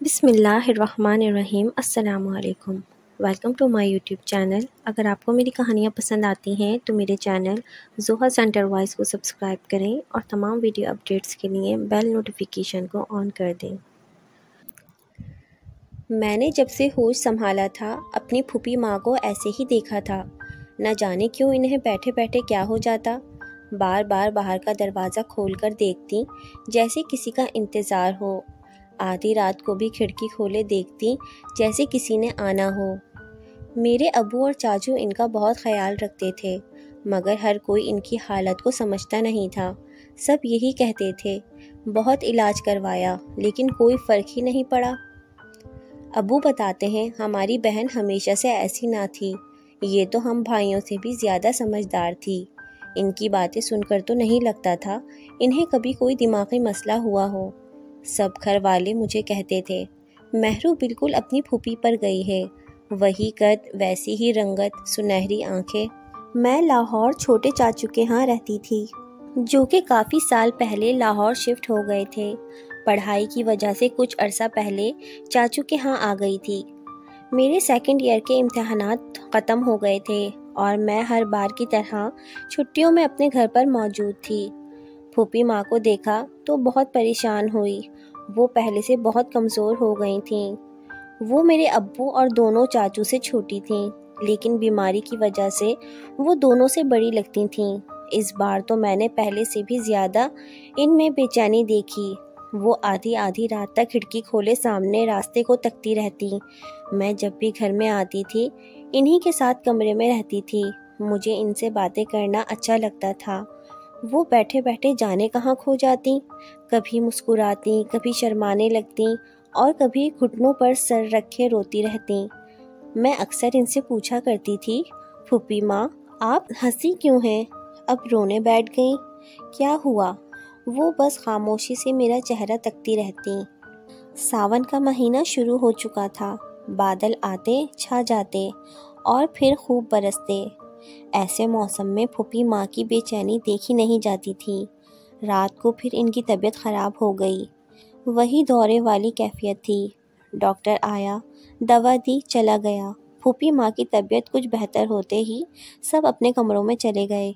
بسم اللہ الرحمن الرحیم۔ السلام علیکم، welcome to my YouTube channel. اگر آپ کو میری کہانیاں پسند آتی ہیں تو میرے چینل زوہا سینٹر وائس کو سبسکرائب کریں اور تمام ویڈیو اپڈیٹس کے لیے بیل نوٹیفیکیشن کو آن کر دیں۔ میں نے جب سے ہوش سنبھالا تھا اپنی پھوپھی ماں کو ایسے ہی دیکھا تھا، نہ جانے کیوں انہیں بیٹھے بیٹھے کیا ہو جاتا، بار بار باہر کا دروازہ کھول کر دیکھتی جیسے کسی کا انتظار ہو، آدھی رات کو بھی کھڑکی کھولے دیکھتی جیسے کسی نے آنا ہو۔ میرے ابو اور چاچو ان کا بہت خیال رکھتے تھے، مگر ہر کوئی ان کی حالت کو سمجھتا نہیں تھا۔ سب یہی کہتے تھے، بہت علاج کروایا لیکن کوئی فرق ہی نہیں پڑا۔ ابو بتاتے ہیں ہماری بہن ہمیشہ سے ایسی نہ تھی، یہ تو ہم بھائیوں سے بھی زیادہ سمجھدار تھی۔ ان کی باتیں سن کر تو نہیں لگتا تھا انہیں کبھی کوئی دماغی مسئلہ ہوا ہو۔ سب گھر والے مجھے کہتے تھے، مہرو بالکل اپنی پھوپھی پر گئی ہے، وہی قد، ویسی ہی رنگت، سنہری آنکھیں۔ میں لاہور چھوٹے چاچو کے ہاں رہتی تھی، جو کہ کافی سال پہلے لاہور شفٹ ہو گئے تھے۔ پڑھائی کی وجہ سے کچھ عرصہ پہلے چاچو کے ہاں آ گئی تھی۔ میرے سیکنڈ ایئر کے امتحانات ختم ہو گئے تھے اور میں ہر بار کی طرح چھٹیوں میں اپنے گھر پر موجود تھی۔ پھوپھی ماں کو دیکھا تو بہت پریشان ہوئی، وہ پہلے سے بہت کمزور ہو گئی تھیں۔ وہ میرے ابو اور دونوں چاچو سے چھوٹی تھیں، لیکن بیماری کی وجہ سے وہ دونوں سے بڑی لگتی تھیں۔ اس بار تو میں نے پہلے سے بھی زیادہ ان میں بے چینی دیکھی۔ وہ آدھی آدھی رات تک کھڑکی کھولے سامنے راستے کو تکتی رہتی۔ میں جب بھی گھر میں آتی تھی انہی کے ساتھ کمرے میں رہتی تھی، مجھے ان سے باتیں کرنا اچھا لگتا تھا۔ وہ بیٹھے بیٹھے جانے کہاں کھو جاتی، کبھی مسکراتی، کبھی شرمانے لگتی اور کبھی گھٹنوں پر سر رکھے روتی رہتی۔ میں اکثر ان سے پوچھا کرتی تھی، پھوپھی ماں آپ ہنسی کیوں ہیں، اب رونے بیٹھ گئیں، کیا ہوا؟ وہ بس خاموشی سے میرا چہرہ تکتی رہتی۔ ساون کا مہینہ شروع ہو چکا تھا، بادل آتے چھا جاتے اور پھر خوب برستے۔ ایسے موسم میں پھوپھی ماں کی بے چینی دیکھی نہیں جاتی تھی۔ رات کو پھر ان کی طبیعت خراب ہو گئی، وہی دورے والی کیفیت تھی۔ ڈاکٹر آیا، دوا دی، چلا گیا۔ پھوپھی ماں کی طبیعت کچھ بہتر ہوتے ہی سب اپنے کمروں میں چلے گئے۔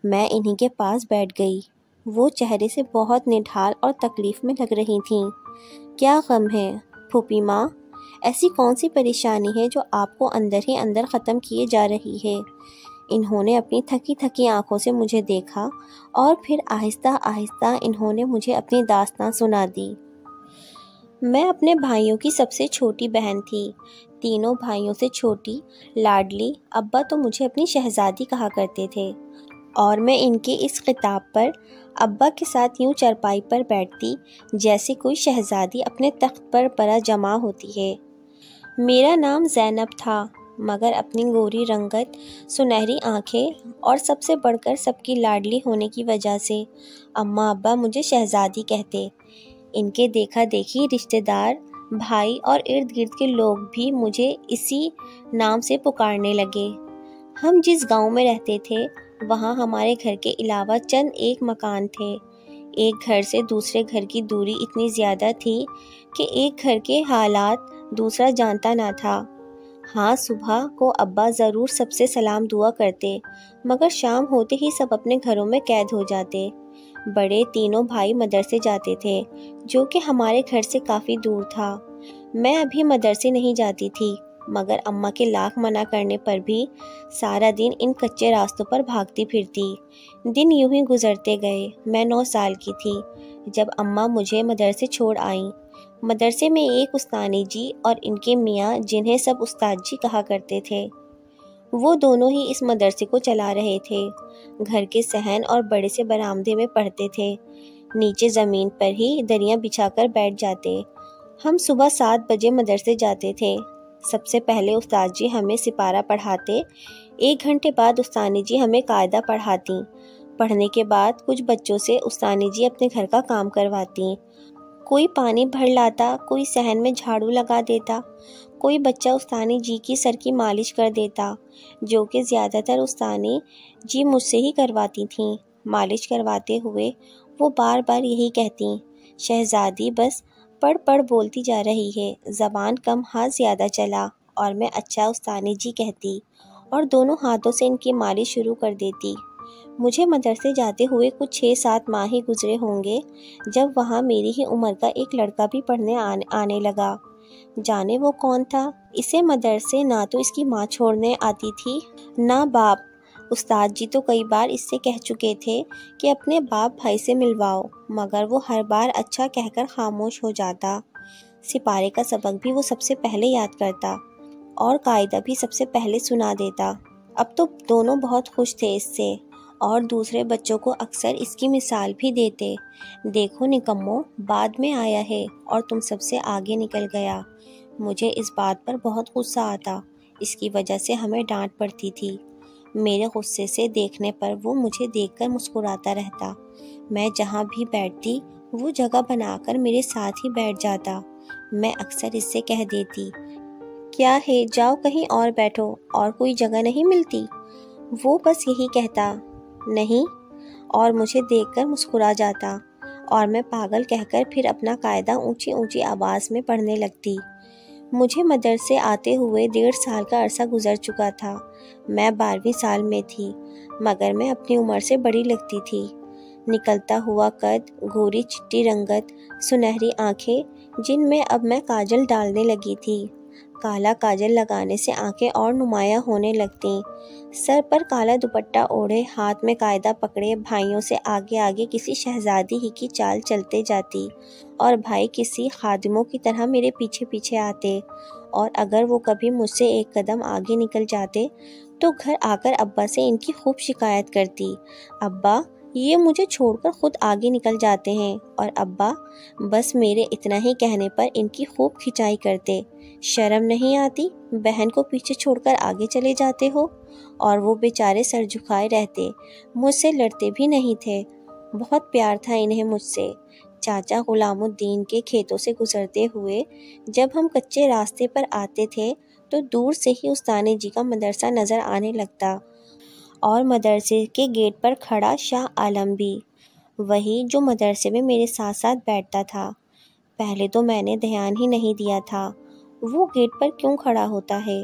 میں انہی کے پاس بیٹھ گئی۔ وہ چہرے سے بہت نڈھال اور تکلیف میں لگ رہی تھیں۔ کیا غم ہے پھوپھی ماں؟ ایسی کون سی پریشانی ہے جو آپ کو اندر ہی اندر ختم کیے جا رہی ہے؟ انہوں نے اپنی تھکی تھکی آنکھوں سے مجھے دیکھا اور پھر آہستہ آہستہ انہوں نے مجھے اپنی داستان سنا دی۔ میں اپنے بھائیوں کی سب سے چھوٹی بہن تھی، تینوں بھائیوں سے چھوٹی، لاڈلی۔ ابا تو مجھے اپنی شہزادی کہا کرتے تھے اور میں ان کے اس خطاب پر ابا کے ساتھ یوں چرپائی پر بیٹھتی جیسے کوئی شہزادی اپنے تخت پر برا جمع ہوتی ہے۔ میرا نام زینب تھا، مگر اپنی گوری رنگت، سنہری آنکھیں اور سب سے بڑھ کر سب کی لاڈلی ہونے کی وجہ سے اماں ابا مجھے شہزادی کہتے۔ ان کے دیکھا دیکھی رشتہ دار، بھائی اور ارد گرد کے لوگ بھی مجھے اسی نام سے پکارنے لگے۔ ہم جس گاؤں میں رہتے تھے وہاں ہمارے گھر کے علاوہ چند ایک مکان تھے۔ ایک گھر سے دوسرے گھر کی دوری اتنی زیادہ تھی کہ ایک گھر کے حالات دوسرا جانتا نہ تھا۔ ہاں، صبح کو ابا ضرور سب سے سلام دعا کرتے، مگر شام ہوتے ہی سب اپنے گھروں میں قید ہو جاتے۔ بڑے تینوں بھائی مدرسے جاتے تھے، جو کہ ہمارے گھر سے کافی دور تھا۔ میں ابھی مدرسے نہیں جاتی تھی، مگر اماں کے لاکھ منع کرنے پر بھی سارا دن ان کچے راستوں پر بھاگتی پھرتی۔ دن یوں ہی گزرتے گئے۔ میں 9 سال کی تھی جب اماں مجھے مدرسے چھوڑ آئیں۔ مدرسے میں ایک استانی جی اور ان کے میاں، جنہیں سب استاد جی کہا کرتے تھے، وہ دونوں ہی اس مدرسے کو چلا رہے تھے۔ گھر کے صحن اور بڑے سے برآمدے میں پڑھتے تھے، نیچے زمین پر ہی دریاں بچھا کر بیٹھ جاتے۔ ہم صبح 7 بجے مدرسے جاتے تھے۔ سب سے پہلے استاد جی ہمیں سپارہ پڑھاتے، 1 گھنٹے بعد استانی جی ہمیں قاعدہ پڑھاتی۔ پڑھنے کے بعد کچھ بچوں سے استانی جی اپنے گھر کا کام کرواتی۔ کوئی پانی بھر لاتا، کوئی صحن میں جھاڑو لگا دیتا، کوئی بچہ استانی جی کی سر کی مالش کر دیتا، جو کہ زیادہ تر استانی جی مجھ سے ہی کرواتی تھیں۔ مالش کرواتے ہوئے وہ بار بار یہی کہتی، شہزادی بس پڑھ پڑھ بولتی جا رہی ہے، زبان کم ہاتھ زیادہ چلا، اور میں اچھا استانی جی کہتی اور دونوں ہاتھوں سے ان کی مالش شروع کر دیتی۔ مجھے مدرسے جاتے ہوئے کچھ 6-7 ماہ ہی گزرے ہوں گے جب وہاں میری ہی عمر کا ایک لڑکا بھی پڑھنے آنے لگا۔ جانے وہ کون تھا؟ اسے مدرسے نہ تو اس کی ماں چھوڑنے آتی تھی نہ باپ۔ استاد جی تو کئی بار اس سے کہہ چکے تھے کہ اپنے باپ بھائی سے ملواؤ، مگر وہ ہر بار اچھا کہہ کر خاموش ہو جاتا۔ سپارے کا سبق بھی وہ سب سے پہلے یاد کرتا اور قاعدہ بھی سب سے پہلے سنا دیتا۔ اب تو دونوں بہت خوش تھے اس سے، اور دوسرے بچوں کو اکثر اس کی مثال بھی دیتے۔ دیکھو نکمو، بعد میں آیا ہے اور تم سب سے آگے نکل گیا۔ مجھے اس بات پر بہت غصہ آتا، اس کی وجہ سے ہمیں ڈانٹ پڑتی تھی۔ میرے غصے سے دیکھنے پر وہ مجھے دیکھ کر مسکراتا رہتا۔ میں جہاں بھی بیٹھتی وہ جگہ بنا کر میرے ساتھ ہی بیٹھ جاتا۔ میں اکثر اس سے کہہ دیتی، کیا ہے جاؤ کہیں اور بیٹھو، اور کوئی جگہ نہیں ملتی؟ وہ بس یہی کہتا، نہیں، اور مجھے دیکھ کر مسکرا جاتا، اور میں پاگل کہہ کر پھر اپنا قاعدہ اونچی اونچی آواز میں پڑھنے لگتی۔ مجھے مدرسے آتے ہوئے 1.5 سال کا عرصہ گزر چکا تھا۔ میں 12ویں سال میں تھی، مگر میں اپنی عمر سے بڑی لگتی تھی۔ نکلتا ہوا قد، گوری چٹی رنگت، سنہری آنکھیں جن میں اب میں کاجل ڈالنے لگی تھی۔ کالا کاجل لگانے سے آنکھیں اور نمایاں ہونے لگتیں۔ سر پر کالا دوپٹہ اوڑھے، ہاتھ میں قاعدہ پکڑے، بھائیوں سے آگے آگے کسی شہزادی ہی کی چال چلتے جاتی، اور بھائی کسی خادموں کی طرح میرے پیچھے پیچھے آتے، اور اگر وہ کبھی مجھ سے ایک قدم آگے نکل جاتے تو گھر آ کر ابا سے ان کی خوب شکایت کرتی، ابا یہ مجھے چھوڑ کر خود آگے نکل جاتے ہیں، اور ابا بس میرے اتنا ہی کہنے پر ان کی خوب کھچائی کرتے، شرم نہیں آتی؟ بہن کو پیچھے چھوڑ کر آگے چلے جاتے ہو؟ اور وہ بیچارے سر جھکائے رہتے، مجھ سے لڑتے بھی نہیں تھے۔ بہت پیار تھا انہیں مجھ سے۔ چاچا غلام الدین کے کھیتوں سے گزرتے ہوئے جب ہم کچے راستے پر آتے تھے تو دور سے ہی استانی جی کا مدرسہ نظر آنے لگتا، اور مدرسے کے گیٹ پر کھڑا شاہ عالم بھی، وہی جو مدرسے میں میرے ساتھ ساتھ بیٹھتا تھا۔ پہلے تو میں نے دھیان ہی نہیں دیا تھا وہ گیٹ پر کیوں کھڑا ہوتا ہے،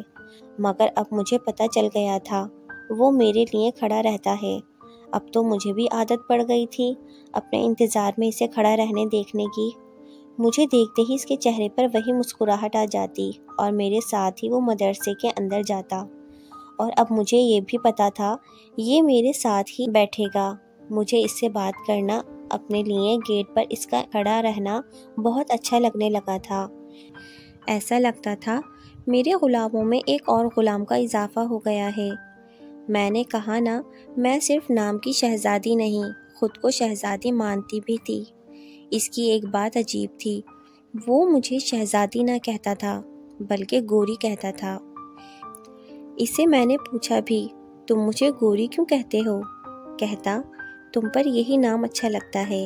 مگر اب مجھے پتہ چل گیا تھا وہ میرے لیے کھڑا رہتا ہے۔ اب تو مجھے بھی عادت پڑ گئی تھی اپنے انتظار میں اسے کھڑا رہنے دیکھنے کی۔ مجھے دیکھتے ہی اس کے چہرے پر وہی مسکراہٹ آ جاتی، اور میرے ساتھ ہی وہ مدرسے کے اندر جاتا، اور اب مجھے یہ بھی پتا تھا یہ میرے ساتھ ہی بیٹھے گا۔ مجھے اس سے بات کرنا، اپنے لیے گیٹ پر اس کا کھڑا رہنا بہت اچھا لگنے لگا تھا۔ ایسا لگتا تھا میرے غلاموں میں ایک اور غلام کا اضافہ ہو گیا ہے۔ میں نے کہا نا، میں صرف نام کی شہزادی نہیں، خود کو شہزادی مانتی بھی تھی۔ اس کی ایک بات عجیب تھی، وہ مجھے شہزادی نہ کہتا تھا بلکہ گوری کہتا تھا۔ اسے میں نے پوچھا بھی، تم مجھے گوری کیوں کہتے ہو؟ کہتا، تم پر یہی نام اچھا لگتا ہے۔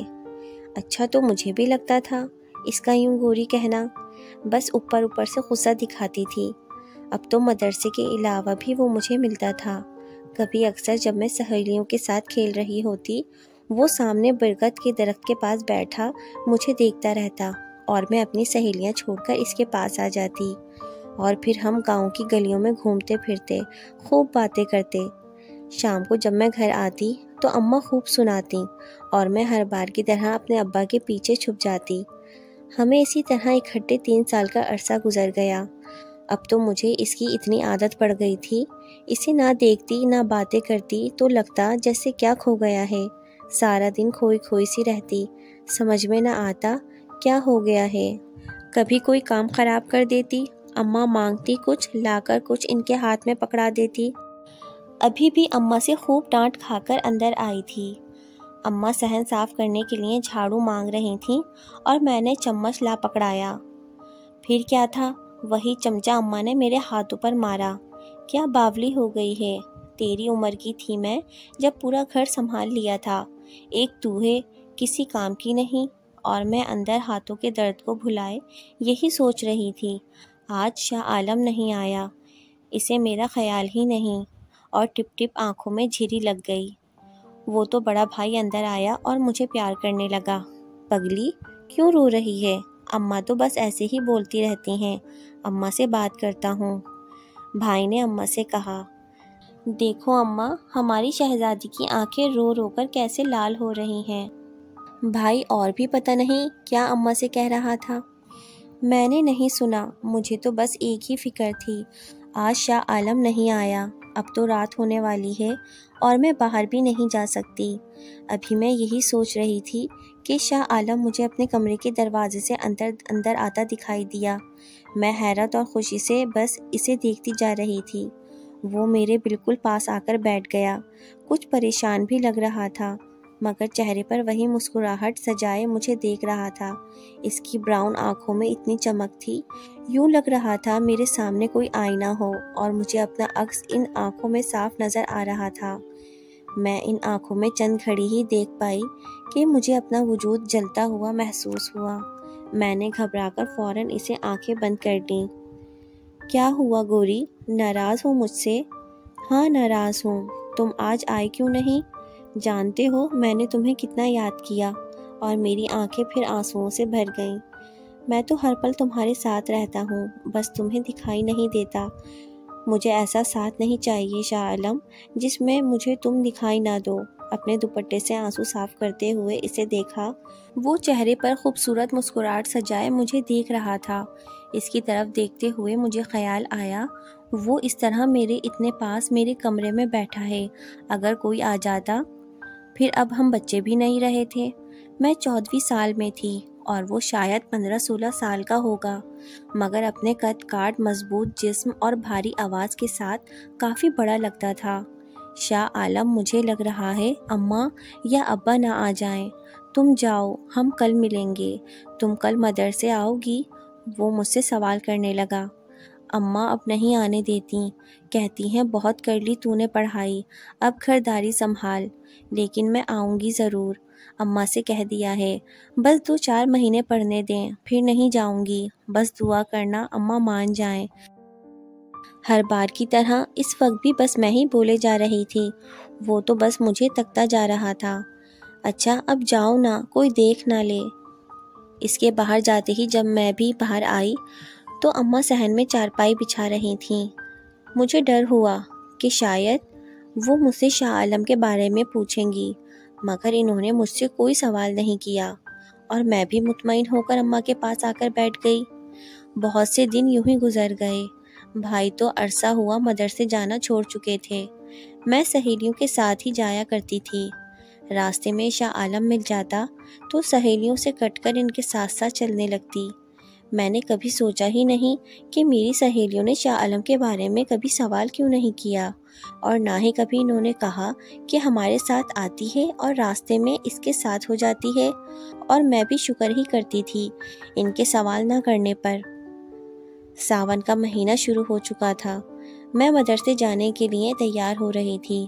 اچھا تو مجھے بھی لگتا تھا اس کا یوں گوری کہنا، بس اوپر اوپر سے غصہ دکھاتی تھی۔ اب تو مدرسے کے علاوہ بھی وہ مجھے ملتا تھا۔ کبھی اکثر جب میں سہیلیوں کے ساتھ کھیل رہی ہوتی، وہ سامنے برگد کے درخت کے پاس بیٹھا مجھے دیکھتا رہتا، اور میں اپنی سہیلیاں چھوڑ کر اس کے پاس آ جاتی، اور پھر ہم گاؤں کی گلیوں میں گھومتے پھرتے، خوب باتیں کرتے۔ شام کو جب میں گھر آتی تو اماں خوب سناتی، اور میں ہر بار کی طرح اپنے ابا کے پیچھے چھپ جاتی۔ ہمیں اسی طرح اکٹھے 3 سال کا عرصہ گزر گیا۔ اب تو مجھے اس کی اتنی عادت پڑ گئی تھی، اسے نہ دیکھتی نہ باتیں کرتی تو لگتا جیسے کیا کھو گیا ہے۔ سارا دن کھوئی کھوئی سی رہتی، سمجھ میں نہ آتا کیا ہو گیا ہے۔ کبھی کوئی کام خراب کر دیتی، اماں مانگتی کچھ، لا کر کچھ ان کے ہاتھ میں پکڑا دیتی۔ ابھی بھی اماں سے خوب ڈانٹ کھا کر اندر آئی تھی۔ اماں صحن صاف کرنے کے لیے جھاڑو مانگ رہی تھیں، اور میں نے چمچ لا پکڑایا۔ پھر کیا تھا، وہی چمچہ اماں نے میرے ہاتھوں پر مارا۔ کیا باولی ہو گئی ہے، تیری عمر کی تھی میں جب پورا گھر سنبھال لیا تھا، ایک تو ہے کسی کام کی نہیں۔ اور میں اندر ہاتھوں کے درد کو بھلائے یہی سوچ رہی تھی، آج شاہ عالم نہیں آیا، اسے میرا خیال ہی نہیں، اور ٹپ ٹپ آنکھوں میں جھری لگ گئی۔ وہ تو بڑا بھائی اندر آیا اور مجھے پیار کرنے لگا۔ پگلی کیوں رو رہی ہے؟ اماں تو بس ایسے ہی بولتی رہتی ہیں، اماں سے بات کرتا ہوں۔ بھائی نے اماں سے کہا، دیکھو اماں، ہماری شہزادی کی آنکھیں رو رو کر کیسے لال ہو رہی ہیں۔ بھائی اور بھی پتہ نہیں کیا اماں سے کہہ رہا تھا۔ میں نے نہیں سنا، مجھے تو بس ایک ہی فکر تھی، آج شاہ عالم نہیں آیا، اب تو رات ہونے والی ہے اور میں باہر بھی نہیں جا سکتی۔ ابھی میں یہی سوچ رہی تھی کہ شاہ عالم مجھے اپنے کمرے کے دروازے سے اندر آتا دکھائی دیا۔ میں حیرت اور خوشی سے بس اسے دیکھتی جا رہی تھی۔ وہ میرے بالکل پاس آ کر بیٹھ گیا، کچھ پریشان بھی لگ رہا تھا، مگر چہرے پر وہی مسکراہٹ سجائے مجھے دیکھ رہا تھا۔ اس کی براؤن آنکھوں میں اتنی چمک تھی، یوں لگ رہا تھا میرے سامنے کوئی آئینہ ہو اور مجھے اپنا عکس ان آنکھوں میں صاف نظر آ رہا تھا۔ میں ان آنکھوں میں چند گھڑی ہی دیکھ پائی کہ مجھے اپنا وجود جلتا ہوا محسوس ہوا۔ میں نے گھبرا کر فوراً اسے آنکھیں بند کر دیں۔ کیا ہوا گوری، ناراض ہو مجھ سے؟ ہاں ناراض ہوں، تم آج آئے کیوں نہیں؟ جانتے ہو میں نے تمہیں کتنا یاد کیا، اور میری آنکھیں پھر آنسوؤں سے بھر گئیں۔ میں تو ہر پل تمہارے ساتھ رہتا ہوں، بس تمہیں دکھائی نہیں دیتا۔ مجھے ایسا ساتھ نہیں چاہیے شاہ عالم جس میں مجھے تم دکھائی نہ دو۔ اپنے دوپٹے سے آنسو صاف کرتے ہوئے اسے دیکھا، وہ چہرے پر خوبصورت مسکراہٹ سجائے مجھے دیکھ رہا تھا۔ اس کی طرف دیکھتے ہوئے مجھے خیال آیا، وہ اس طرح میرے اتنے پاس میرے کمرے میں بیٹھا ہے، اگر کوئی آ جاتا؟ پھر اب ہم بچے بھی نہیں رہے تھے۔ میں 14ویں سال میں تھی اور وہ شاید 15-16 سال کا ہوگا، مگر اپنے قد کاٹ، مضبوط جسم اور بھاری آواز کے ساتھ کافی بڑا لگتا تھا۔ شاہ عالم مجھے لگ رہا ہے اماں یا ابا نہ آ جائیں، تم جاؤ، ہم کل ملیں گے، تم کل مدرسے آؤ گی؟ وہ مجھ سے سوال کرنے لگا۔ اماں اب نہیں آنے دیتی، کہتی ہیں بہت کر لی تو نے پڑھائی، اب گھرداری سنبھال، لیکن میں آؤں گی ضرور، اماں سے کہہ دیا ہے، بس 2-4 مہینے پڑھنے دیں، پھر نہیں جاؤں گی، بس دعا کرنا اماں مان جائیں۔ ہر بار کی طرح اس وقت بھی بس میں ہی بولے جا رہی تھی، وہ تو بس مجھے تکتا جا رہا تھا۔ اچھا اب جاؤ نا، کوئی دیکھ نہ لے۔ اس کے باہر جاتے ہی جب میں بھی باہر آئی تو اماں صحن میں چارپائی بچھا رہی تھیں۔ مجھے ڈر ہوا کہ شاید وہ مجھ سے شاہ عالم کے بارے میں پوچھیں گی، مگر انہوں نے مجھ سے کوئی سوال نہیں کیا، اور میں بھی مطمئن ہو کر اماں کے پاس آ کر بیٹھ گئی۔ بہت سے دن یوں ہی گزر گئے۔ بھائی تو عرصہ ہوا مدرسے جانا چھوڑ چکے تھے، میں سہیلیوں کے ساتھ ہی جایا کرتی تھی۔ راستے میں شاہ عالم مل جاتا تو سہیلیوں سے کٹ کر ان کے ساتھ ساتھ چلنے لگتی۔ میں نے کبھی سوچا ہی نہیں کہ میری سہیلیوں نے شاہ عالم کے بارے میں کبھی سوال کیوں نہیں کیا، اور نہ ہی کبھی انہوں نے کہا کہ ہمارے ساتھ آتی ہے اور راستے میں اس کے ساتھ ہو جاتی ہے، اور میں بھی شکر ہی کرتی تھی ان کے سوال نہ کرنے پر۔ ساون کا مہینہ شروع ہو چکا تھا، میں مدرسے جانے کے لیے تیار ہو رہی تھی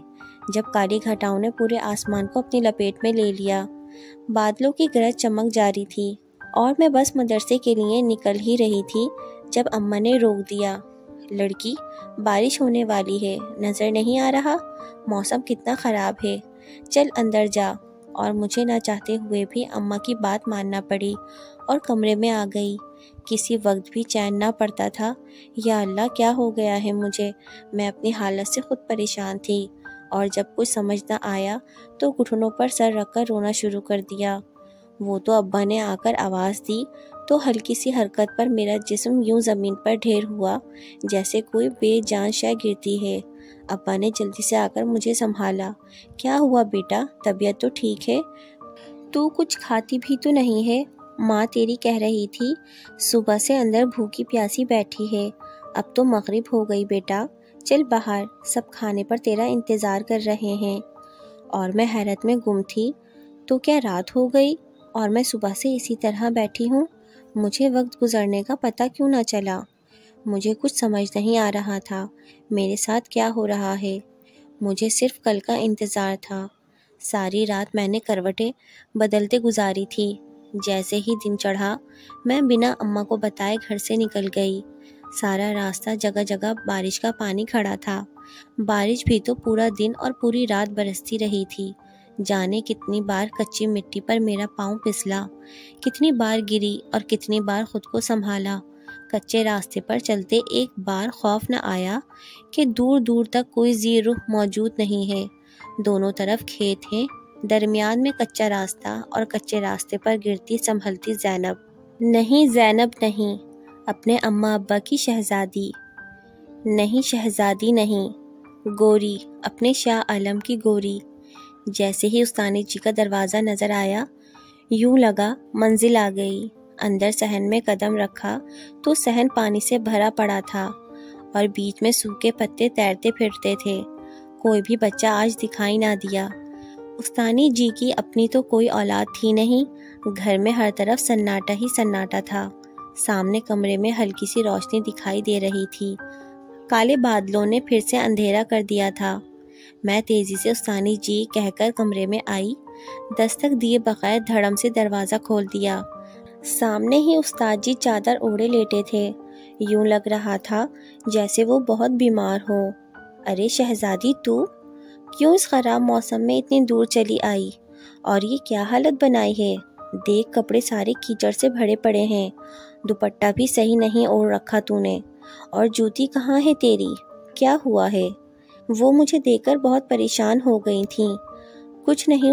جب کالی گھٹاؤں نے پورے آسمان کو اپنی لپیٹ میں لے لیا۔ بادلوں کی گرج چمک جاری تھی اور میں بس مدرسے کے لیے نکل ہی رہی تھی جب اماں نے روک دیا۔ لڑکی، بارش ہونے والی ہے، نظر نہیں آ رہا؟ موسم کتنا خراب ہے، چل اندر جا۔ اور مجھے نہ چاہتے ہوئے بھی اماں کی بات ماننا پڑی اور کمرے میں آ گئی۔ کسی وقت بھی چین نہ پڑتا تھا۔ یا اللہ، کیا ہو گیا ہے مجھے؟ میں اپنی حالت سے خود پریشان تھی، اور جب کچھ سمجھ نہ آیا تو گھٹنوں پر سر رکھ کر رونا شروع کر دیا۔ وہ تو ابا نے آ کر آواز دی تو ہلکی سی حرکت پر میرا جسم یوں زمین پر ڈھیر ہوا جیسے کوئی بے جان شے گرتی ہے۔ ابا نے جلدی سے آ کر مجھے سنبھالا۔ کیا ہوا بیٹا، طبیعت تو ٹھیک ہے؟ تو کچھ کھاتی بھی تو نہیں ہے؟ ماں تیری کہہ رہی تھی صبح سے اندر بھوکی پیاسی بیٹھی ہے، اب تو مغرب ہو گئی بیٹا، چل باہر، سب کھانے پر تیرا انتظار کر رہے ہیں۔ اور میں حیرت میں گم تھی، تو کیا رات ہو گئی اور میں صبح سے اسی طرح بیٹھی ہوں؟ مجھے وقت گزرنے کا پتہ کیوں نہ چلا؟ مجھے کچھ سمجھ نہیں آ رہا تھا میرے ساتھ کیا ہو رہا ہے۔ مجھے صرف کل کا انتظار تھا۔ ساری رات میں نے کروٹیں بدلتے گزاری تھی۔ جیسے ہی دن چڑھا میں بنا اماں کو بتائے گھر سے نکل گئی۔ سارا راستہ جگہ جگہ بارش کا پانی کھڑا تھا۔ بارش بھی تو پورا دن اور پوری رات برستی رہی تھی، جانے کتنی بار کچی مٹی پر میرا پاؤں پھسلا، کتنی بار گری اور کتنی بار خود کو سنبھالا۔ کچے راستے پر چلتے ایک بار خوف نہ آیا کہ دور دور تک کوئی زیر رخ موجود نہیں ہے۔ دونوں طرف کھیت ہیں، درمیان میں کچا راستہ اور کچے راستے پر گرتی سنبھلتی زینب۔ نہیں زینب نہیں، اپنے اماں ابا کی شہزادی۔ نہیں شہزادی نہیں، گوری، اپنے شاہ عالم کی گوری۔ جیسے ہی استانی جی کا دروازہ نظر آیا، یوں لگا منزل آ گئی۔ اندر صحن میں قدم رکھا تو صحن پانی سے بھرا پڑا تھا اور بیچ میں سوکھے پتے تیرتے پھرتے تھے۔ کوئی بھی بچہ آج دکھائی نہ دیا۔ استانی جی کی اپنی تو کوئی اولاد تھی نہیں، گھر میں ہر طرف سناٹا ہی سناٹا تھا۔ سامنے کمرے میں ہلکی سی روشنی دکھائی دے رہی تھی، کالے بادلوں نے پھر سے اندھیرا کر دیا تھا۔ میں تیزی سے استانی جی کہہ کر کمرے میں آئی، دستک دیے بغیر دھڑم سے دروازہ کھول دیا۔ سامنے ہی استاد جی چادر اوڑھے لیٹے تھے، یوں لگ رہا تھا جیسے وہ بہت بیمار ہو۔ ارے شہزادی تو کیوں اس خراب موسم میں اتنی دور چلی آئی؟ اور یہ کیا حالت بنائی ہے؟ دیکھ کپڑے سارے کیچڑ سے بھرے پڑے ہیں، دوپٹہ بھی صحیح نہیں اوڑھ رکھا تو نے، اور جوتی کہاں ہے تیری؟ کیا ہوا ہے؟ وہ مجھے دیکھ کر بہت پریشان ہو گئی تھیں۔ کچھ نہیں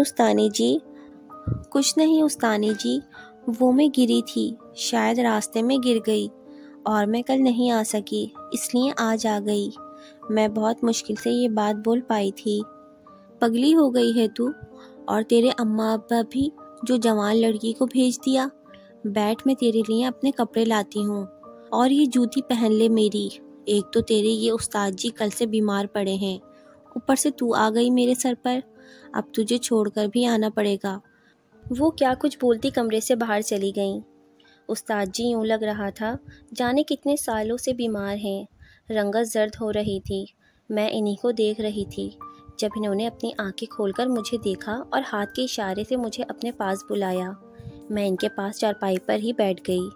استانی جی، وہ میں گری تھی، شاید راستے میں گر گئی اور میں کل نہیں آ سکی، اس لیے آج آ گئی۔ میں بہت مشکل سے یہ بات بول پائی تھی۔ پگلی ہو گئی ہے تو، اور تیرے اماں ابا بھی جو جوان لڑکی کو بھیج دیا۔ بیٹھ، میں تیرے لیے اپنے کپڑے لاتی ہوں، اور یہ جوتی پہن لے میری۔ ایک تو تیرے یہ استاد جی کل سے بیمار پڑے ہیں، اوپر سے تو آ گئی میرے سر پر، اب تجھے چھوڑ کر بھی آنا پڑے گا۔ وہ کیا کچھ بولتی کمرے سے باہر چلی گئیں۔ استاد جی یوں لگ رہا تھا جانے کتنے سالوں سے بیمار ہیں۔ رنگت زرد ہو رہی تھی۔ میں انہی کو دیکھ رہی تھی جب انہوں نے اپنی آنکھیں کھول کر مجھے دیکھا اور ہاتھ کے اشارے سے مجھے اپنے پاس بلایا۔ میں ان کے پاس چارپائی پر ہی بیٹھ گئی۔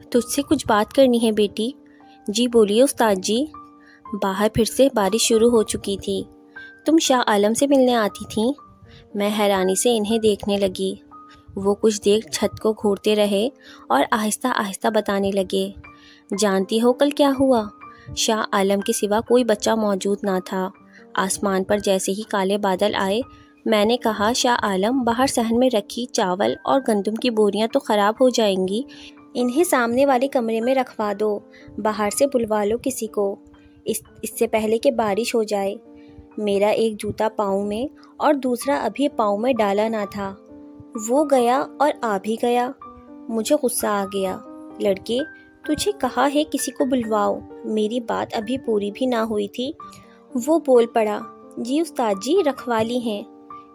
تجھ سے کچھ بات کرنی ہے بیٹی۔ جی بولیے استاد جی۔ باہر پھر سے بارش شروع ہو چکی تھی۔ تم شاہ عالم سے ملنے آتی تھیں؟ میں حیرانی سے انہیں دیکھنے لگی۔ وہ کچھ دیر چھت کو گھورتے رہے اور آہستہ آہستہ بتانے لگے۔ جانتی ہو کل کیا ہوا؟ شاہ عالم کے سوا کوئی بچہ موجود نہ تھا۔ آسمان پر جیسے ہی کالے بادل آئے، میں نے کہا شاہ عالم باہر صحن میں رکھی چاول اور گندم کی بوریاں تو خراب ہو جائیں گی، انہیں سامنے والے کمرے میں رکھوا دو، باہر سے بلوا لو کسی کو، اس سے پہلے کہ بارش ہو جائے۔ میرا ایک جوتا پاؤں میں اور دوسرا ابھی پاؤں میں ڈالا نہ تھا، وہ گیا اور آ بھی گیا۔ مجھے غصہ آ گیا۔ لڑکے، تجھے کہا ہے کسی کو بلواؤ، میری بات ابھی پوری بھی نہ ہوئی تھی۔ وہ بول پڑا، جی استاد جی رکھوا لی ہیں۔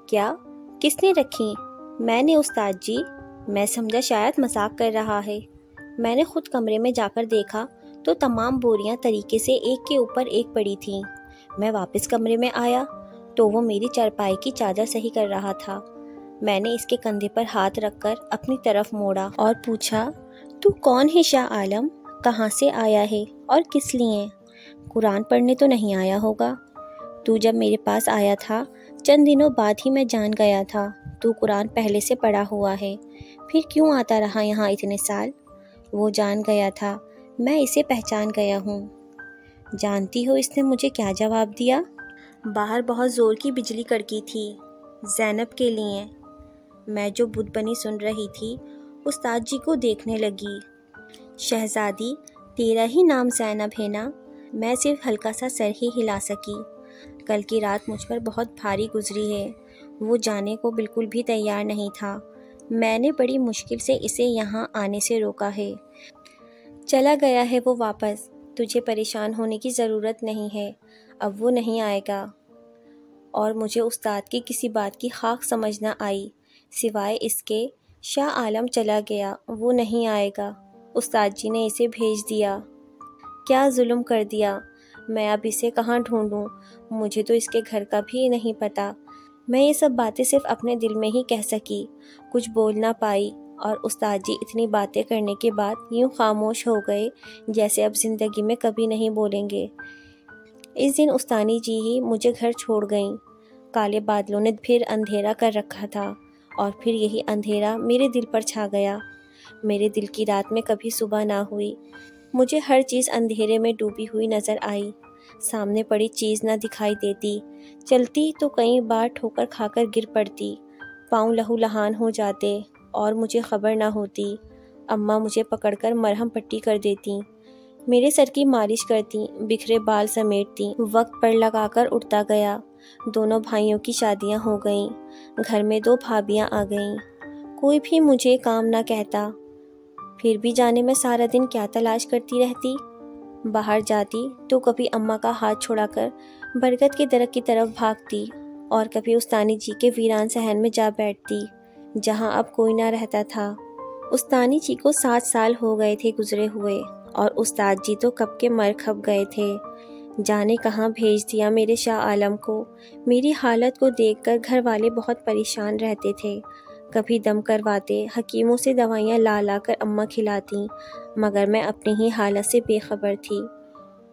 کیا؟ کس نے رکھی؟ میں نے استاد جی۔ میں سمجھا شاید مذاق کر رہا ہے۔ میں نے خود کمرے میں جا کر دیکھا تو تمام بوریاں طریقے سے ایک کے اوپر ایک پڑی تھیں۔ میں واپس کمرے میں آیا تو وہ میری چارپائی کی چادر صحیح کر رہا تھا۔ میں نے اس کے کندھے پر ہاتھ رکھ کر اپنی طرف موڑا اور پوچھا، تو کون ہے شاہ عالم؟ کہاں سے آیا ہے اور کس لیے؟ قرآن پڑھنے تو نہیں آیا ہوگا؟ تو جب میرے پاس آیا تھا چند دنوں بعد ہی میں جان گیا تھا تو قرآن پہلے سے پڑھا ہوا ہے، پھر کیوں آتا رہا یہاں اتنے سال؟ وہ جان گیا تھا، میں اسے پہچان گیا ہوں۔ جانتی ہو اس نے مجھے کیا جواب دیا؟ باہر بہت زور کی بجلی کڑکی تھی، زینب کے لیے۔ میں جو بت بنی سن رہی تھی استاد جی کو دیکھنے لگی۔ شہزادی، تیرا ہی نام زینب ہے نا؟ میں صرف ہلکا سا سر ہی ہلا سکی۔ کل کی رات مجھ پر بہت بھاری گزری ہے۔ وہ جانے کو بالکل بھی تیار نہیں تھا۔ میں نے بڑی مشکل سے اسے یہاں آنے سے روکا ہے۔ چلا گیا ہے وہ واپس، تجھے پریشان ہونے کی ضرورت نہیں ہے، اب وہ نہیں آئے گا۔ اور مجھے استاد کی کسی بات کی خاک سمجھ نہ آئی سوائے اس کے شاہ عالم چلا گیا، وہ نہیں آئے گا، استاد جی نے اسے بھیج دیا۔ کیا ظلم کر دیا! میں اب اسے کہاں ڈھونڈوں؟ مجھے تو اس کے گھر کا بھی نہیں پتا۔ میں یہ سب باتیں صرف اپنے دل میں ہی کہہ سکی، کچھ بول نہ پائی، اور استاد جی اتنی باتیں کرنے کے بعد یوں خاموش ہو گئے جیسے اب زندگی میں کبھی نہیں بولیں گے۔ اس دن استانی جی ہی مجھے گھر چھوڑ گئیں۔ کالے بادلوں نے پھر اندھیرا کر رکھا تھا اور پھر یہی اندھیرا میرے دل پر چھا گیا۔ میرے دل کی رات میں کبھی صبح نہ ہوئی۔ مجھے ہر چیز اندھیرے میں ڈوبی ہوئی نظر آئی۔ سامنے پڑی چیز نہ دکھائی دیتی۔ چلتی تو کئی بار ٹھوکر کھا کر گر پڑتی، پاؤں لہو لہان ہو جاتے اور مجھے خبر نہ ہوتی۔ اماں مجھے پکڑ کر مرہم پٹی کر دیتی، میرے سر کی مالش کرتی، بکھرے بال سمیٹتی۔ وقت پر لگا کر اٹھتا گیا۔ دونوں بھائیوں کی شادیاں ہو گئیں، گھر میں 2 بھابیاں آ گئیں۔ کوئی بھی مجھے کام نہ کہتا، پھر بھی جانے میں سارا دن کیا تلاش کرتی رہتی۔ باہر جاتی تو کبھی اماں کا ہاتھ چھڑا کر برگد کے درخت کی طرف بھاگتی اور کبھی استانی جی کے ویران صحن میں جا بیٹھتی جہاں اب کوئی نہ رہتا تھا۔ استانی جی کو 7 سال ہو گئے تھے گزرے ہوئے، اور استاد جی تو کب کے مر کھپ گئے تھے۔ جانے کہاں بھیج دیا میرے شاہ عالم کو۔ میری حالت کو دیکھ کر گھر والے بہت پریشان رہتے تھے۔ کبھی دم کرواتے، حکیموں سے دوائیاں لا لا کر اماں کھلاتی، مگر میں اپنی ہی حالت سے بے خبر تھی۔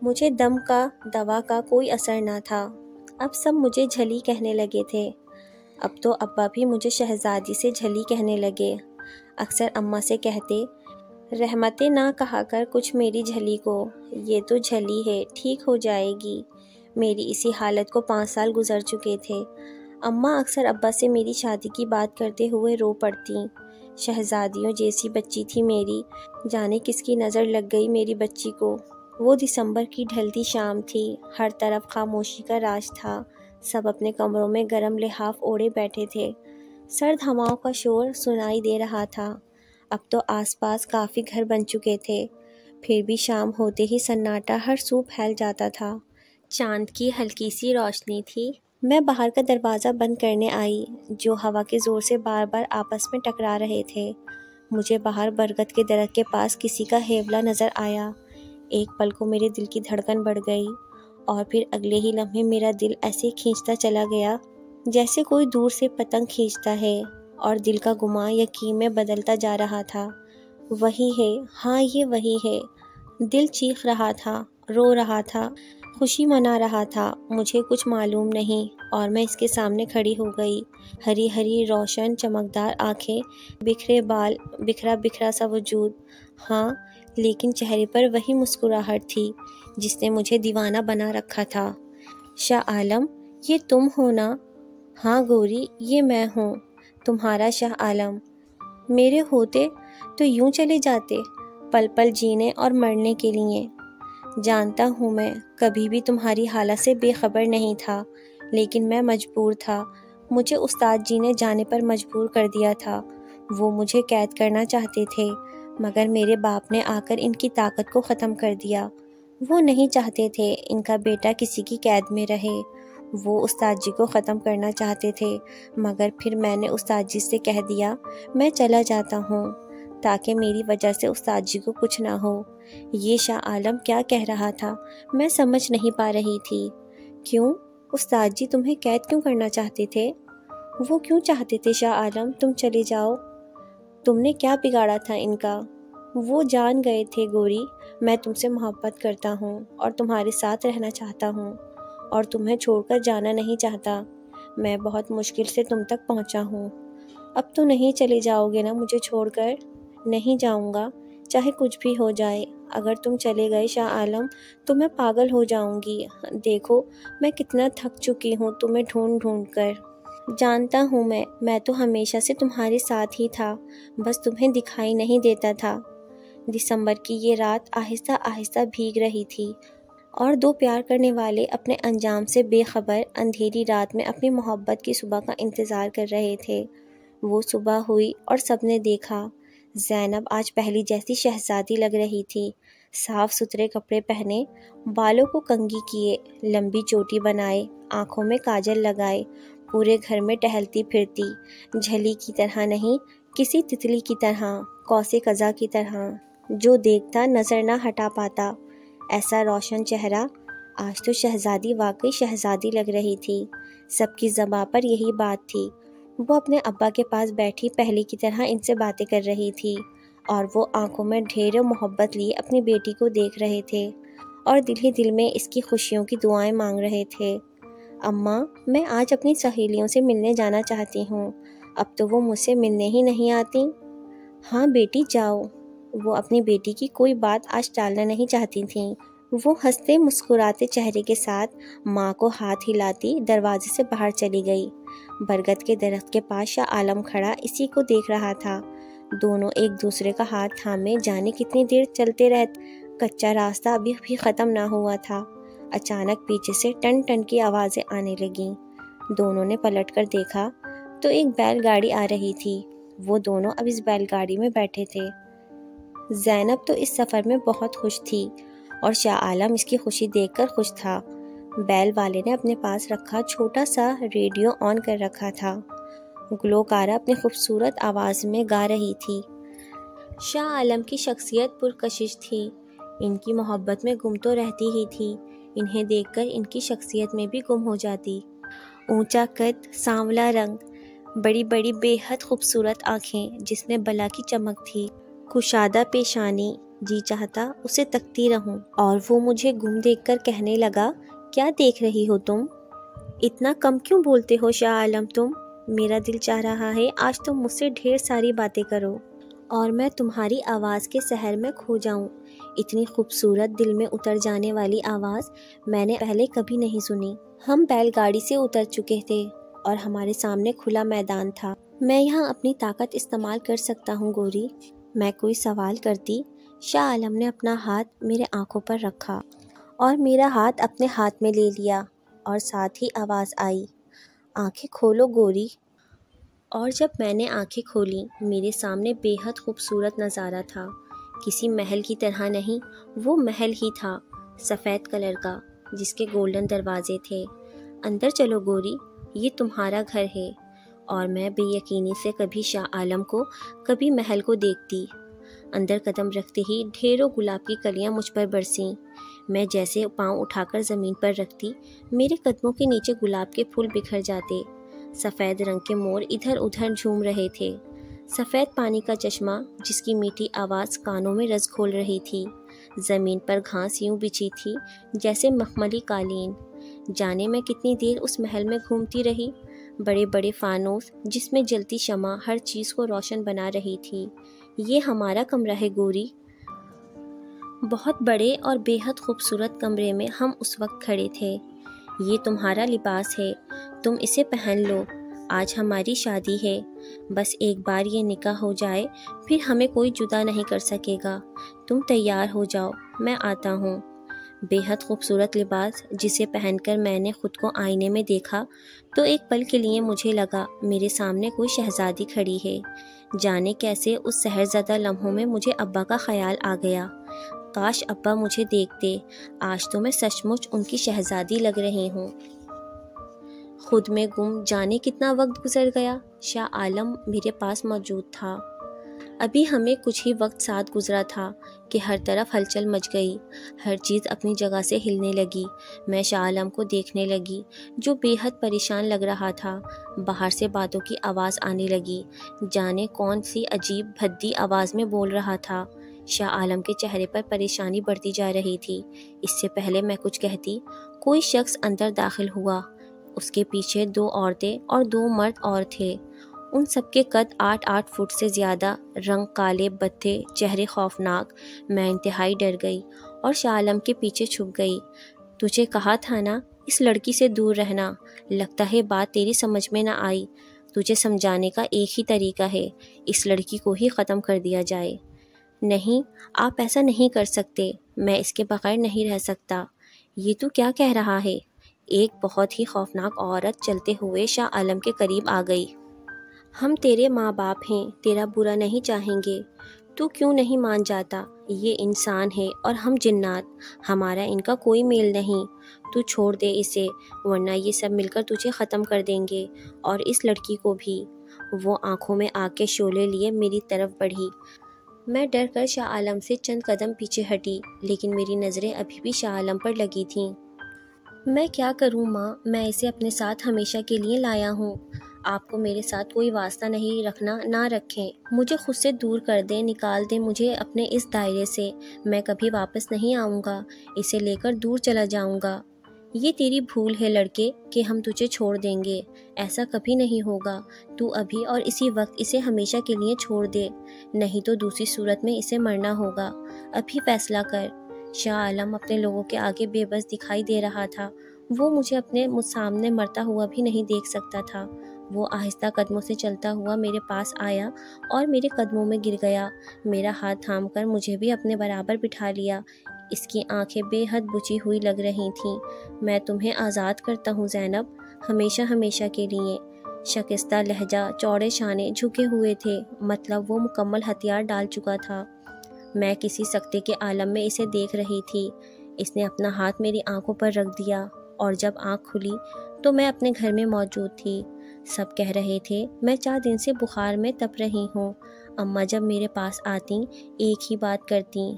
مجھے دم کا، دوا کا کوئی اثر نہ تھا۔ اب سب مجھے جھلی کہنے لگے تھے۔ اب تو ابا بھی مجھے شہزادی سے جھلی کہنے لگے۔ اکثر اماں سے کہتے، رحمتیں نہ کہا کر کچھ میری جھلی کو، یہ تو جھلی ہے، ٹھیک ہو جائے گی۔ میری اسی حالت کو 5 سال گزر چکے تھے۔ اماں اکثر ابا سے میری شادی کی بات کرتے ہوئے رو پڑتیں۔ شہزادیوں جیسی بچی تھی میری، جانے کس کی نظر لگ گئی میری بچی کو۔ وہ دسمبر کی ڈھلتی شام تھی، ہر طرف خاموشی کا راج تھا۔ سب اپنے کمروں میں گرم لحاف اوڑھے بیٹھے تھے۔ سرد ہواؤں کا شور سنائی دے رہا تھا۔ اب تو آس پاس کافی گھر بن چکے تھے، پھر بھی شام ہوتے ہی سناٹا ہر سو پھیل جاتا تھا۔ چاند کی ہلکی سی روشنی تھی۔ میں باہر کا دروازہ بند کرنے آئی، جو ہوا کے زور سے بار بار آپس میں ٹکرا رہے تھے۔ مجھے باہر برگد کے درخت کے پاس کسی کا ہیولا نظر آیا۔ ایک پل کو میرے دل کی دھڑکن بڑھ گئی، اور پھر اگلے ہی لمحے میرا دل ایسے کھینچتا چلا گیا جیسے کوئی دور سے پتنگ کھینچتا ہے، اور دل کا گمان یقین میں بدلتا جا رہا تھا۔ وہی ہے، ہاں یہ وہی ہے۔ دل چیخ رہا تھا، رو رہا تھا، خوشی منا رہا تھا، مجھے کچھ معلوم نہیں، اور میں اس کے سامنے کھڑی ہو گئی۔ ہری ہری روشن چمکدار آنکھیں، بکھرے بال، بکھرا بکھرا سا وجود، ہاں لیکن چہرے پر وہی مسکراہٹ تھی جس نے مجھے دیوانہ بنا رکھا تھا۔ شاہ عالم، یہ تم ہو نا؟ ہاں گوری، یہ میں ہوں، تمہارا شاہ عالم۔ میرے ہوتے تو یوں چلے جاتے، پل پل جینے اور مرنے کے لیے۔ جانتا ہوں میں کبھی بھی تمہاری حالت سے بے خبر نہیں تھا، لیکن میں مجبور تھا۔ مجھے استاد جی نے جانے پر مجبور کر دیا تھا۔ وہ مجھے قید کرنا چاہتے تھے، مگر میرے باپ نے آ کر ان کی طاقت کو ختم کر دیا۔ وہ نہیں چاہتے تھے ان کا بیٹا کسی کی قید میں رہے۔ وہ استاد جی کو ختم کرنا چاہتے تھے، مگر پھر میں نے استاد جی سے کہہ دیا میں چلا جاتا ہوں، تاکہ میری وجہ سے استاد جی کو کچھ نہ ہو۔ یہ شاہ عالم کیا کہہ رہا تھا، میں سمجھ نہیں پا رہی تھی۔ کیوں؟ استاد جی تمہیں قید کیوں کرنا چاہتے تھے؟ وہ کیوں چاہتے تھے شاہ عالم تم چلے جاؤ؟ تم نے کیا بگاڑا تھا ان کا؟ وہ جان گئے تھے گوری، میں تم سے محبت کرتا ہوں اور تمہارے ساتھ رہنا چاہتا ہوں، اور تمہیں چھوڑ کر جانا نہیں چاہتا۔ میں بہت مشکل سے تم تک پہنچا ہوں۔ اب تو نہیں چلے جاؤ گے نا مجھے چھوڑ کر؟ نہیں جاؤں گا، چاہے کچھ بھی ہو جائے۔ اگر تم چلے گئے شاہ عالم تو میں پاگل ہو جاؤں گی۔ دیکھو میں کتنا تھک چکی ہوں تمہیں ڈھونڈ ڈھونڈ کر۔ جانتا ہوں میں تو ہمیشہ سے تمہارے ساتھ ہی تھا، بس تمہیں دکھائی نہیں دیتا تھا۔ دسمبر کی یہ رات آہستہ آہستہ بھیگ رہی تھی، اور 2 پیار کرنے والے اپنے انجام سے بے خبر اندھیری رات میں اپنی محبت کی صبح کا انتظار کر رہے تھے۔ وہ صبح ہوئی اور سب نے دیکھا، زینب آج پہلی جیسی شہزادی لگ رہی تھی۔ صاف ستھرے کپڑے پہنے، بالوں کو کنگھی کیے، لمبی چوٹی بنائے، آنکھوں میں کاجل لگائے، پورے گھر میں ٹہلتی پھرتی، جھلی کی طرح نہیں، کسی تتلی کی طرح، قوس قزح کی طرح، جو دیکھتا نظر نہ ہٹا پاتا۔ ایسا روشن چہرہ، آج تو شہزادی واقعی شہزادی لگ رہی تھی۔ سب کی زباں پر یہی بات تھی۔ وہ اپنے ابا کے پاس بیٹھی پہلے کی طرح ان سے باتیں کر رہی تھی، اور وہ آنکھوں میں ڈھیر محبت لیے اپنی بیٹی کو دیکھ رہے تھے، اور دل ہی دل میں اس کی خوشیوں کی دعائیں مانگ رہے تھے۔ اماں میں آج اپنی سہیلیوں سے ملنے جانا چاہتی ہوں، اب تو وہ مجھ سے ملنے ہی نہیں آتی۔ ہاں بیٹی جاؤ۔ وہ اپنی بیٹی کی کوئی بات آج ٹالنا نہیں چاہتی تھیں۔ وہ ہنستے مسکراتے چہرے کے ساتھ ماں کو ہاتھ ہلاتی دروازے سے باہر چلی گئی۔ برگد کے درخت کے پاس شاہ عالم کھڑا اسی کو دیکھ رہا تھا۔ دونوں ایک دوسرے کا ہاتھ تھامے جانے کتنی دیر چلتے رہتے، کچا راستہ ابھی بھی ختم نہ ہوا تھا۔ اچانک پیچھے سے ٹن ٹن کی آوازیں آنے لگیں۔ دونوں نے پلٹ کر دیکھا تو ایک بیل گاڑی آ رہی تھی۔ وہ دونوں اب اس بیل گاڑی میں بیٹھے تھے۔ زینب تو اس سفر میں بہت خوش تھی اور شاہ عالم اس کی خوشی دیکھ کر خوش تھا۔ بیل والے نے اپنے پاس رکھا چھوٹا سا ریڈیو آن کر رکھا تھا۔ گلوکارہ اپنی خوبصورت آواز میں گا رہی تھی۔ شاہ عالم کی شخصیت پرکشش تھی۔ ان کی محبت میں گم تو رہتی ہی تھی، انہیں دیکھ کر ان کی شخصیت میں بھی گم ہو جاتی۔ اونچا قد، سانولا رنگ، بڑی بڑی بے حد خوبصورت آنکھیں جس میں بلا کی چمک تھی، کشادہ پیشانی، جی چاہتا اسے تکتی رہوں۔ اور وہ مجھے گم دیکھ کر کہنے لگا، کیا دیکھ رہی ہو تم؟ اتنا کم کیوں بولتے ہو شاہ عالم تم؟ میرا دل چاہ رہا ہے آج تم مجھ سے ڈھیر ساری باتیں کرو اور میں تمہاری آواز کے سحر میں کھو جاؤں۔ اتنی خوبصورت دل میں اتر جانے والی آواز میں نے پہلے کبھی نہیں سنی۔ ہم بیل گاڑی سے اتر چکے تھے اور ہمارے سامنے کھلا میدان تھا۔ میں یہاں اپنی طاقت استعمال کر سکتا ہوں گوری؟ میں کوئی سوال کرتی۔ شاہ عالم نے اپنا ہاتھ میرے آنکھوں پر رکھا اور میرا ہاتھ اپنے ہاتھ میں لے لیا اور ساتھ ہی آواز آئی، آنکھیں کھولو گوری۔ اور جب میں نے آنکھیں کھولیں میرے سامنے بے حد خوبصورت نظارہ تھا، کسی محل کی طرح نہیں، وہ محل ہی تھا، سفید کلر کا، جس کے گولڈن دروازے تھے۔ اندر چلو گوری، یہ تمہارا گھر ہے۔ اور میں بے یقینی سے کبھی شاہ عالم کو کبھی محل کو دیکھتی۔ اندر قدم رکھتے ہی ڈھیروں گلاب کی کلیاں مجھ پر برسیں۔ میں جیسے پاؤں اٹھا کر زمین پر رکھتی، میرے قدموں کے نیچے گلاب کے پھول بکھر جاتے۔ سفید رنگ کے مور ادھر ادھر جھوم رہے تھے۔ سفید پانی کا چشمہ جس کی میٹھی آواز کانوں میں رس گھول رہی تھی۔ زمین پر گھاس یوں بچھی تھی جیسے مخملی قالین۔ جانے میں کتنی دیر اس محل میں گھومتی رہی۔ بڑے بڑے فانوس جس میں جلتی شمع ہر چیز کو روشن بنا رہی تھی۔ یہ ہمارا کمرہ ہے گوری۔ بہت بڑے اور بے حد خوبصورت کمرے میں ہم اس وقت کھڑے تھے۔ یہ تمہارا لباس ہے، تم اسے پہن لو، آج ہماری شادی ہے، بس ایک بار یہ نکاح ہو جائے پھر ہمیں کوئی جدا نہیں کر سکے گا۔ تم تیار ہو جاؤ، میں آتا ہوں۔ بے حد خوبصورت لباس جسے پہن کر میں نے خود کو آئینے میں دیکھا تو ایک پل کے لیے مجھے لگا میرے سامنے کوئی شہزادی کھڑی ہے۔ جانے کیسے اس سحرزدہ لمحوں میں مجھے ابا کا خیال آ گیا۔ کاش ابا مجھے دیکھتے، آج تو میں سچ مچ ان کی شہزادی لگ رہی ہوں۔ خود میں گم جانے کتنا وقت گزر گیا۔ شاہ عالم میرے پاس موجود تھا۔ ابھی ہمیں کچھ ہی وقت ساتھ گزرا تھا کہ ہر طرف ہلچل مچ گئی، ہر چیز اپنی جگہ سے ہلنے لگی۔ میں شاہ عالم کو دیکھنے لگی جو بے حد پریشان لگ رہا تھا۔ باہر سے باتوں کی آواز آنے لگی، جانے کون سی عجیب بھدی آواز میں بول رہا تھا۔ شاہ عالم کے چہرے پر پریشانی بڑھتی جا رہی تھی۔ اس سے پہلے میں کچھ کہتی، کوئی شخص اندر داخل ہوا۔ اس کے پیچھے 2 عورتیں اور 2 مرد اور تھے۔ ان سب کے قد 8-8 فٹ سے زیادہ، رنگ کالے بتھے، چہرے خوفناک۔ میں انتہائی ڈر گئی اور شاہ عالم کے پیچھے چھپ گئی۔ تجھے کہا تھا نا اس لڑکی سے دور رہنا، لگتا ہے بات تیری سمجھ میں نہ آئی۔ تجھے سمجھانے کا ایک ہی طریقہ ہے، اس لڑکی کو ہی ختم کر دیا جائے۔ نہیں، آپ ایسا نہیں کر سکتے، میں اس کے بغیر نہیں رہ سکتا۔ یہ تو کیا کہہ رہا ہے؟ ایک بہت ہی خوفناک عورت چلتے ہوئے شاہ عالم کے قریب آ گئی۔ ہم تیرے ماں باپ ہیں، تیرا برا نہیں چاہیں گے، تو کیوں نہیں مان جاتا؟ یہ انسان ہے اور ہم جنات، ہمارا ان کا کوئی میل نہیں۔ تو چھوڑ دے اسے، ورنہ یہ سب مل کر تجھے ختم کر دیں گے اور اس لڑکی کو بھی۔ وہ آنکھوں میں آگ کے شعلے لیے میری طرف بڑھی۔ میں ڈر کر شاہ عالم سے چند قدم پیچھے ہٹی، لیکن میری نظریں ابھی بھی شاہ عالم پر لگی تھیں۔ میں کیا کروں ماں، میں اسے اپنے ساتھ ہمیشہ کے لیے لایا ہوں۔ آپ کو میرے ساتھ کوئی واسطہ نہیں رکھنا، نہ رکھیں، مجھے خود سے دور کر دیں، نکال دیں مجھے اپنے اس دائرے سے۔ میں کبھی واپس نہیں آؤں گا، اسے لے کر دور چلا جاؤں گا۔ یہ تیری بھول ہے لڑکے کہ ہم تجھے چھوڑ دیں گے، ایسا کبھی نہیں ہوگا۔ تو ابھی اور اسی وقت اسے ہمیشہ کے لیے چھوڑ دے، نہیں تو دوسری صورت میں اسے مرنا ہوگا۔ ابھی فیصلہ کر۔ شاہ عالم اپنے لوگوں کے آگے بے بس دکھائی دے رہا تھا۔ وہ مجھے اپنے سامنے مرتا ہوا بھی نہیں دیکھ سکتا تھا۔ وہ آہستہ قدموں سے چلتا ہوا میرے پاس آیا اور میرے قدموں میں گر گیا۔ میرا ہاتھ تھام کر مجھے بھی اپنے برابر بٹھا لیا۔ اس کی آنکھیں بے حد بجھی ہوئی لگ رہی تھیں۔ میں تمہیں آزاد کرتا ہوں زینب، ہمیشہ ہمیشہ کے لیے۔ شکستہ لہجہ، چوڑے شانے جھکے ہوئے تھے، مطلب وہ مکمل ہتھیار ڈال چکا تھا۔ میں کسی سکتے کے عالم میں اسے دیکھ رہی تھی۔ اس نے اپنا ہاتھ میری آنکھوں پر رکھ دیا اور جب آنکھ کھلی تو میں اپنے گھر میں موجود تھی۔ سب کہہ رہے تھے میں 4 دن سے بخار میں تپ رہی ہوں۔ اماں جب میرے پاس آتی ایک ہی بات کرتی،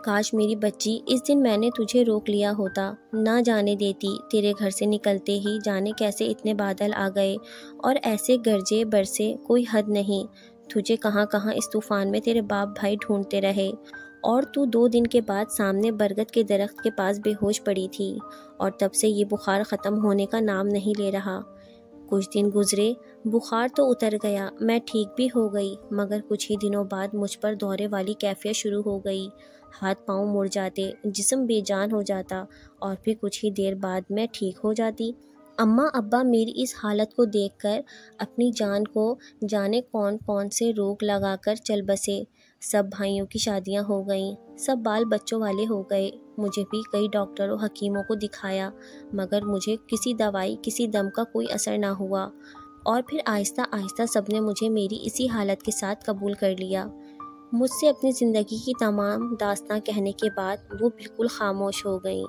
کاش میری بچی اس دن میں نے تجھے روک لیا ہوتا، نہ جانے دیتی۔ تیرے گھر سے نکلتے ہی جانے کیسے اتنے بادل آ گئے اور ایسے گرجے برسے، کوئی حد نہیں۔ تجھے کہاں کہاں اس طوفان میں تیرے باپ بھائی ڈھونڈتے رہے اور تو 2 دن کے بعد سامنے برگد کے درخت کے پاس بے ہوش پڑی تھی، اور تب سے یہ بخار ختم ہونے کا نام نہیں لے رہا۔ کچھ دن گزرے، بخار تو اتر گیا، میں ٹھیک بھی ہو گئی، مگر کچھ ہی دنوں بعد مجھ پر دورے والی کیفیت شروع ہو گئی۔ ہاتھ پاؤں مڑ جاتے، جسم بے جان ہو جاتا، اور پھر کچھ ہی دیر بعد میں ٹھیک ہو جاتی۔ اماں ابا میری اس حالت کو دیکھ کر اپنی جان کو جانے کون سے روگ لگا کر چل بسے۔ سب بھائیوں کی شادیاں ہو گئیں، سب بال بچوں والے ہو گئے۔ مجھے بھی کئی ڈاکٹروں حکیموں کو دکھایا، مگر مجھے کسی دوائی کسی دم کا کوئی اثر نہ ہوا، اور پھر آہستہ آہستہ سب نے مجھے میری اسی حالت کے ساتھ قبول کر لیا۔ مجھ سے اپنی زندگی کی تمام داستاں کہنے کے بعد وہ بالکل خاموش ہو گئیں۔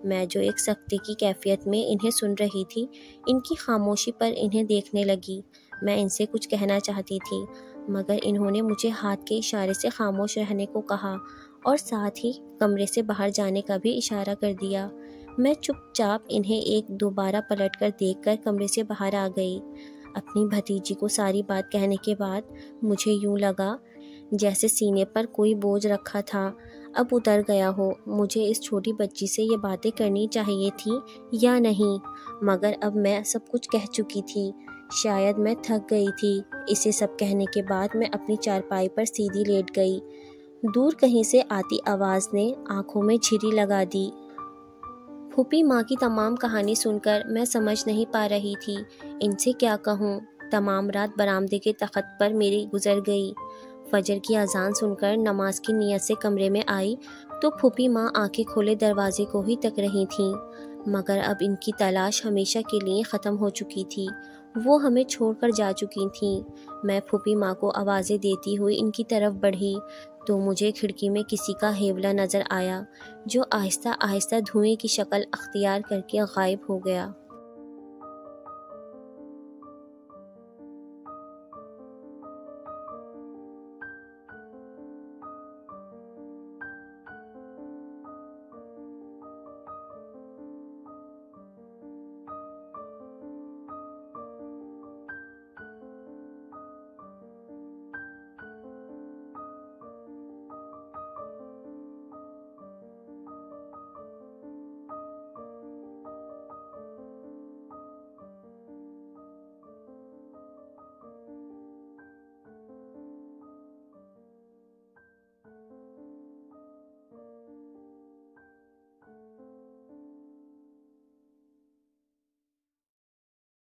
میں جو ایک سکتے کی کیفیت میں انہیں سن رہی تھی، ان کی خاموشی پر انہیں دیکھنے لگی۔ میں ان سے کچھ کہنا چاہتی تھی، مگر انہوں نے مجھے ہاتھ کے اشارے سے خاموش رہنے کو کہا اور ساتھ ہی کمرے سے باہر جانے کا بھی اشارہ کر دیا۔ میں چپ چاپ انہیں ایک دوبارہ پلٹ کر دیکھ کر کمرے سے باہر آ گئی۔ اپنی بھتیجی کو ساری بات کہنے کے بعد مجھے یوں لگا جیسے سینے پر کوئی بوجھ رکھا تھا اب اتر گیا ہو۔ مجھے اس چھوٹی بچی سے یہ باتیں کرنی چاہیے تھی یا نہیں، مگر اب میں سب کچھ کہہ چکی تھی۔ شاید میں تھک گئی تھی۔ اسے سب کہنے کے بعد میں اپنی چارپائی پر سیدھی لیٹ گئی۔ دور کہیں سے آتی آواز نے آنکھوں میں جھری لگا دی۔ پھوپھی ماں کی تمام کہانی سن کر میں سمجھ نہیں پا رہی تھی ان سے کیا کہوں۔ تمام رات برآمدے کے تخت پر میری گزر گئی۔ فجر کی اذان سن کر نماز کی نیت سے کمرے میں آئی تو پھوپھی ماں آنکھیں کھولے دروازے کو ہی تک رہی تھیں، مگر اب ان کی تلاش ہمیشہ کے لیے ختم ہو چکی تھی۔ وہ ہمیں چھوڑ کر جا چکی تھیں۔ میں پھوپھی ماں کو آوازیں دیتی ہوئی ان کی طرف بڑھی تو مجھے کھڑکی میں کسی کا ہیولا نظر آیا جو آہستہ آہستہ دھوئیں کی شکل اختیار کر کے غائب ہو گیا۔